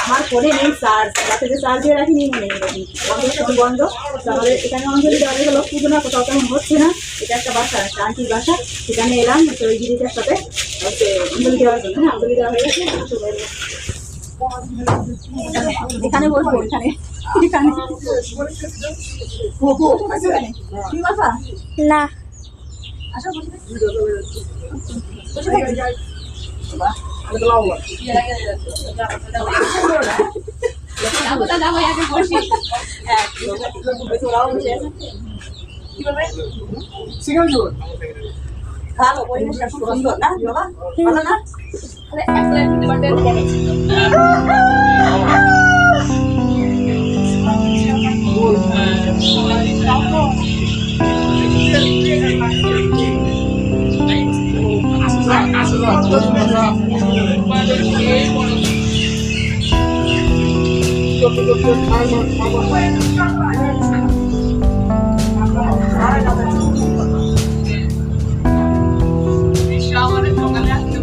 আমার ফোনে নেই চার্জ, রাতে যে চার্জ দিয়ে রাখিনি নেই, ফোন বন্ধ। তো আমাদের এখানে অঞ্জলি দেওয়া গেল, লক্ষ্মী পুজো না, কোথাও তেমন হচ্ছে না। এটা একটা বাসা, একটা আন্টির বাসা, সেখানে এলাম হচ্ছে ওই দিদিটার সাথে অঞ্জলি দেওয়ার জন্য। হ্যাঁ, অঞ্জলি দেওয়া হয়ে গেছে। এখানে বসবো, এখানে এখানে কি বাসা না আসো ভালো পরিবেশটা খুব সুন্দর না বাবা, ভালো না?